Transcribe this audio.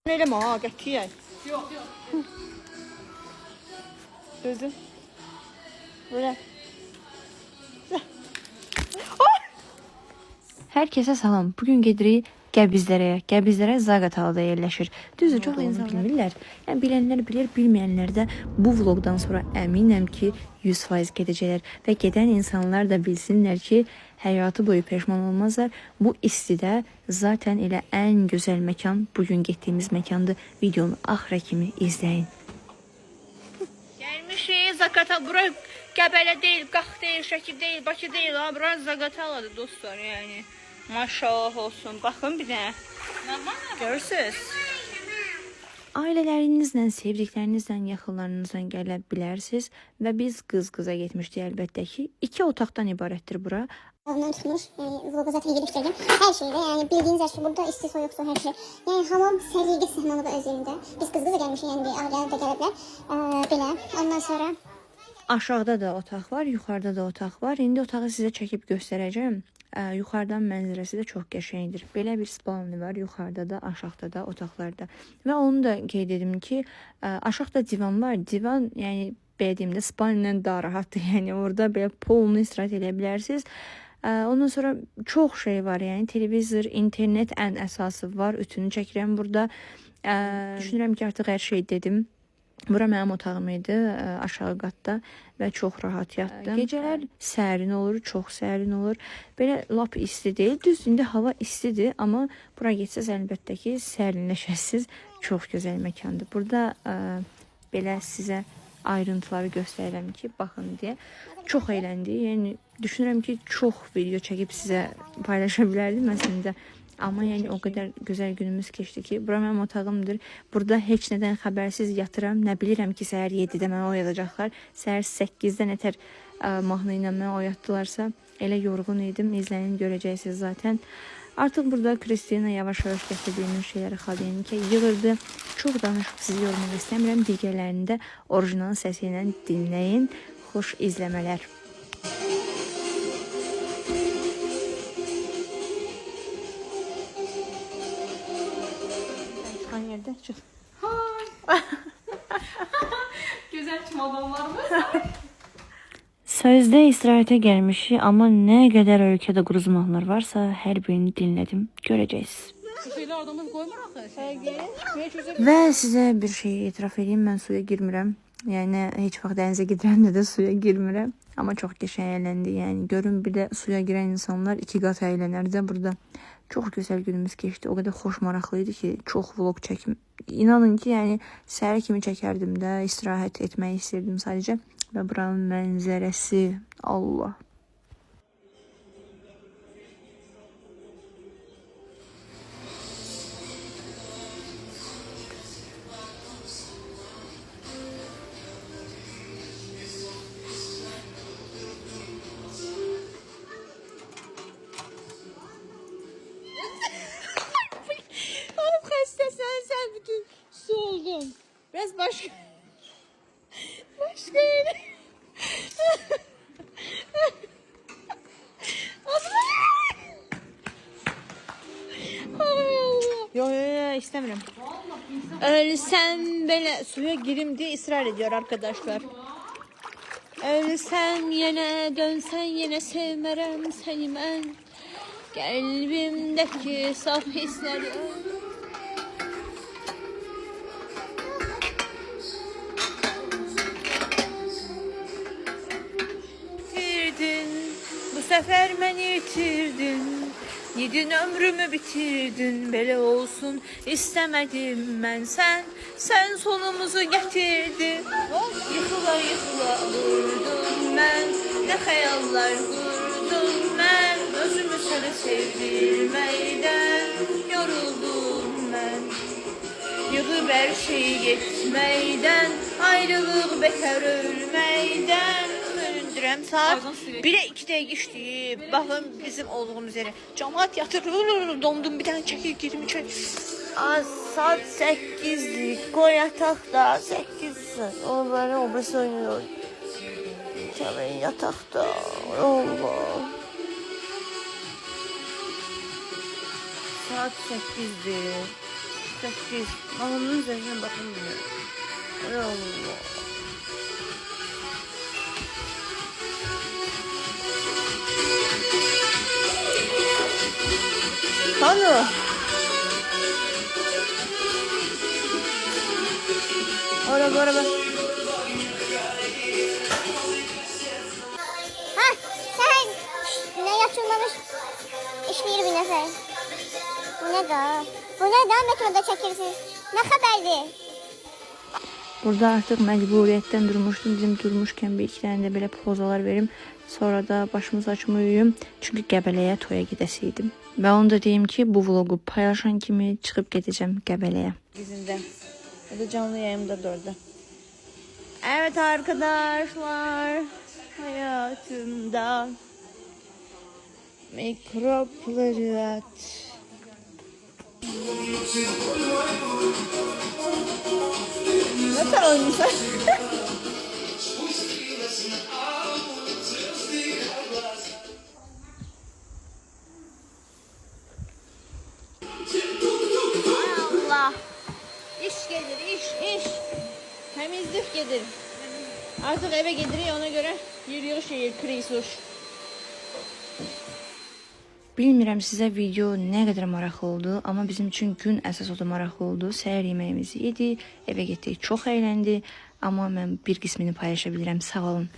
Eləmə ha, qətiyyən. Yox, yox. Gözüm. Böyle. Herkese salam. Bugün gedirik Qəbizlərə. Qəbizlərə Zaqatalada yerləşir. Düzdür, çox insanlar bilmirlər. Yəni bilənlər bilir, bilməyənlər də bu vloqdan sonra əminəm ki, 100% gedəcəklər və gedən insanlar da bilsinlər ki, həyatı boyu peşman olmazlar. Bu istidə zaten elə ən gözəl məkan bugün getdiyimiz məkandır. Videonu axıra kimi izləyin. Gəlmişik Zaqatala. Bura Qəbələ deyil, Qax deyil, Şəki deyil, Bakı deyil ha. Bura Zaqataladır dostlar yəni. Maşallah olsun. Baxın bir dənə. Görürsünüz? Ailələrinizlə, sevdiklərinizlə, yaxınlarınızla gələ bilərsiniz və biz qız-qıza getmişdik əlbəttə ki. 2 otaqdan ibarətdir bura. Ondan tutmuş, yani vlogu zaten geliştirdim. Her şeyde yani bildiğiniz her şey burada isti soğuk su her şey. Yani hamam sergi sehmanı da özünde. Biz kız gelmişik yani bir aileler de gelirler. Belə. Ondan sonra Aşağıda da otaq var, yuxarıda da otaq var. İndi otağı sizə çəkib göstərəcəm. Yuxarıdan mənzərəsi də çox qəşəngdir. Belə bir spalni var yuxarıda da, aşağıda da, otaqlarda. Və onu da qeyd edim ki, aşağıda divan var. Divan, yəni belə deyim də spalnidən daha rahatdır. Yəni orada belə polunu istirahət edə bilərsiniz. Ondan sonra çox şey var, yəni televizor, internet ən əsası var. Ütünü çəkirəm burada. Düşünürəm ki, artıq hər şey dedim. Bura mənim otağım idi, aşağı qatda və çox rahat yatdım. Gecələr sərin olur, çox sərin olur. Belə lap isti deyil. Düz indi hava istidir, amma bura getsəz əlbəttə ki, sərinləşəsiz. Çox gözəl məkandır. Burada belə sizə ayrıntıları göstərirəm ki, baxın deyə. Çox əyləndik. Yəni düşünürəm ki, çox video çəkib sizə paylaşa bilərdim əslində. Amma yəni o qədər gözəl günümüz keçdi ki, bura mənim otağımdır. Burada heç nədən xəbərsiz yatıram. Nə bilirəm ki, səhər 7-də məni oyadacaqlar. Səhər 8-də nətər mahnı ilə məni oyatdılarsa, elə yorğun idim. İzləyin, görəcəksiniz zaten. Artıq burada Kristina yavaş-yavaş gətirdiyimiz şeyləri xalayınca yığırdı. Çox danışıb sizi yormaq istəmirəm. Digərlərini də orijinal səsi ilə dinləyin. Xoş izləmələr. Yerdə çıx. Güzel çimadanlar mı? Sözdə istirahətə gəlmişik, amma nə qədər ölkədə quruzmaqlar varsa, hər birini dinlədim. Görəcəksiniz. Bu şeyler adamın koymur axı. Və sizə bir şey etiraf edeyim, mən suya girmirəm. Yəni heç vaxt dənizə gedirəndə də suya girmirəm. Amma çox qəşəng əyləndi. Yəni görün bir də suya girən insanlar 2 qat əylənər də burada. Çox gözəl günümüz keçdi. O qədər xoş maraqlı idi ki, çox vlog çəkim. İnanın ki, yəni səhər kimi çəkərdim də, istirahət etmək istirdim sadəcə. Və buranın mənzərəsi, Allah. Oğlum xəstəsən, sən bütün su oldun. Biraz başqa yeri. Ay Allah. Yo, istəmirəm. Ölsəm belə suya girim deyə israr ediyor arkadaşlar. Ölsəm yenə, dönsən yenə sevmərəm səni mən. Qəlbimdəki saf hissləri bitirdin, bu səfər məni itirdin. Yedin ömrümü bitirdin, belə olsun istəmədim mən sən sonumuzu gətirdin. Yıxıla yıxıla vurdum mən, nə xəyallar qurdum mən. Özümü sənə sevdirməkdən yoruldum mən. Yığıb hər şeyi getməkdən, ayrılıq bekar ölməkdən. Öldürəm saat 1'e 2 dəqiqə işləyib. Baxın bizim olduğumuz yerə. Camaat yatır, dondum bir dənə çəkir girdim içəri. Saat 8'dir. Qoy yataqda 8 saat. Onların obası oynuyor. Kəmin yataqda. Allah. Saat 8'dir. 8. Babamın üzerine bakamıyorum. Ay Allah. Hani? Araba. Ha, sen ne yapılmamış işleyir bir nefer. Bu ne da? Bu ne da metroda çekirsiniz? Ne haberdi? Burada artık məcburiyyətdən durmuşdum. Bizim durmuşkən bir iki dənə də belə pozalar verim. Sonra da başımı saçımı yuyum. Çünki Qəbələyə toya gedəsiydim. Və onu da deyim ki, bu vlogu paylaşan kimi çıxıb gedəcəm Qəbələyə. Bizimdə. Ya da canlı yayımda da orada. Evet arkadaşlar. Hayatımda mikropları at. Nasıl olmuşlar? Allah. İş gelir, iş. Temizlik gelir. Artık eve gideriyor, ona göre yürüyor krisus. Bilmirəm sizə video nə qədər maraqlı oldu, amma bizim üçün gün əsas oda maraqlı oldu. Səhər yeməyimizi yedik, evə getdik, çox əyləndi, amma mən bir qismini paylaşa bilirəm. Sağ olun.